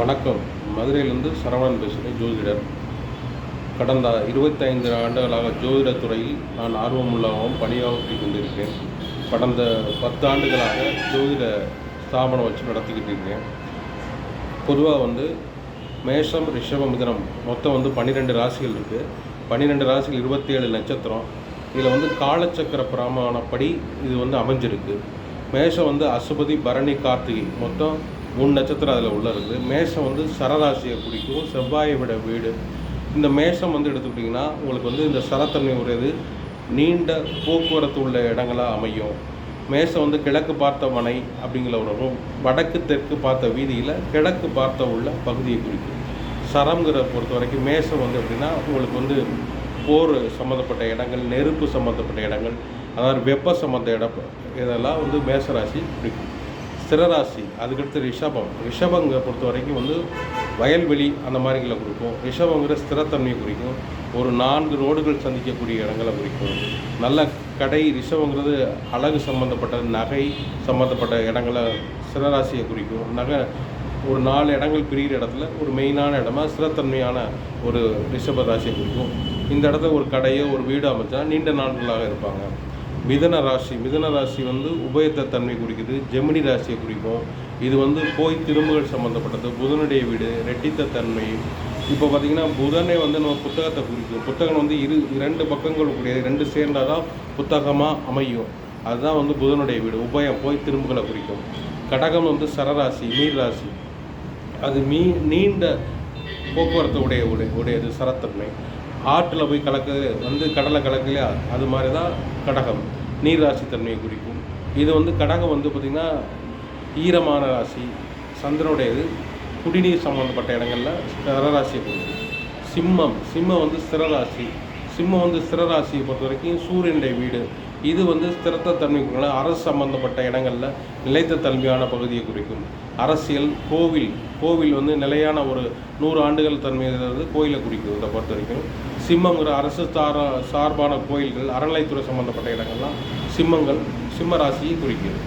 வணக்கம். மதுரையிலிருந்து சரவணன் பேசுகிறேன், ஜோதிடர். கடந்த 25 ஆண்டுகளாக ஜோதிடத் துறையில் நான் ஆர்வமுள்ளவும் பணியாற்றி கொண்டிருக்கேன். கடந்த 10 ஆண்டுகளாக ஜோதிட ஸ்தாபனம் வச்சு நடத்திக்கிட்டு இருக்கேன். பொதுவாக மேஷம், ரிஷபம், மிதுனம் மொத்தம் 12 ராசிகள் இருக்குது. 12 ராசிகள் 27 நட்சத்திரம். இதில் காலச்சக்கர பிராமணப்படி இது அமைஞ்சிருக்கு. மேஷம் அசுபதி, பரணி, கார்த்திகை மொத்தம் 3 நட்சத்திரம் அதில் உள்ள இருக்குது. மேஷம் சரராசியை குறிக்கும், செவ்வாயை விட வீடு. இந்த மேஷம் எடுத்துக்கிட்டிங்கன்னா உங்களுக்கு இந்த சரத்தன்மை உடையது, நீண்ட போக்குவரத்து உள்ள இடங்களாக அமையும். மேஷம் கிழக்கு பார்த்த மனை அப்படிங்கிற ஒரு வடக்கு தெற்கு பார்த்த வீதியில் கிழக்கு பார்த்த உள்ள பகுதியை குறிக்கும். சரம்ங்கிற பொறுத்த வரைக்கும் மேஷம் எப்படின்னா உங்களுக்கு போர் சம்மந்தப்பட்ட இடங்கள், நெருப்பு சம்மந்தப்பட்ட இடங்கள், அதாவது வெப்ப சம்மந்த இடம், இதெல்லாம் மேஷராசி பிடிக்கும். ஸ்திரராசி அதுக்கடுத்து ரிஷபங்க பொறுத்த வரைக்கும் வயல்வெளி அந்த மாதிரிகளை குறிக்கும். ரிஷபங்கிற ஸ்திரத்தன்மையை குறிக்கும். ஒரு 4 ரோடுகள் சந்திக்கக்கூடிய இடங்களை குறிக்கும். நல்ல கடை. ரிஷபங்கிறது அழகு சம்மந்தப்பட்ட நகை சம்மந்தப்பட்ட இடங்களை ஸ்திரராசியை குறிக்கும். ஒரு 4 இடங்கள் பிரிகிற இடத்துல ஒரு மெயினான இடமா ஸ்திரத்தன்மையான ஒரு ரிஷப ராசியை குறிக்கும். இந்த இடத்துல ஒரு கடையோ ஒரு வீடு அமைச்சா நீண்ட நாட்களாக இருப்பாங்க. மிதுன ராசி உபயத்த தன்மை குறிக்குது. ஜெமினி ராசியை குறிக்கும். இது போய் திரும்புகள் சம்மந்தப்பட்டது. புதனுடைய வீடு, ரெட்டித்த தன்மை. இப்போ பார்த்திங்கன்னா புதனை நம்ம புத்தகத்தை குறிக்கும். புத்தகம் 2 பக்கங்கள் கூடிய 2 சேர்ந்தால் தான் புத்தகமாக அமையும். அதுதான் புதனுடைய வீடு. உபயம் போய் திரும்புகளை குறிக்கும். கடகம் சரராசி, நீர் ராசி. அது நீண்ட போக்குவரத்து உடையது சரத்தன்மை. ஆற்றில் போய் கலக்கு கடலை கலக்கலையா, அது மாதிரி தான் கடகம் நீர் ராசி தன்மையை குறிக்கும். இது கடகம் பார்த்திங்கன்னா ஈரமான ராசி, சந்திரனுடையது. குடிநீர் சம்மந்தப்பட்ட இடங்களில் ஸ்திரராசியை குறிக்கும். சிம்மம் ஸ்திரராசி. சிம்மம் ஸ்திரராசியை பொறுத்த வரைக்கும் சூரியனுடைய வீடு. இது ஸ்திரத்த தன்மை குறிக்கும். அரசு சம்மந்தப்பட்ட இடங்களில் நிலைத்த தன்மையான பகுதியை குறிக்கும். அரசியல், கோவில் நிலையான ஒரு 100 ஆண்டுகள் தன்மை கோயிலை குறிக்கும். இதை பொறுத்த வரைக்கும் சிம்மங்கிற அரசு சார்பான கோயில்கள், அறநிலைத்துறை சம்மந்தப்பட்ட இடங்கள்லாம் சிம்ம ராசியை குறிக்கும்.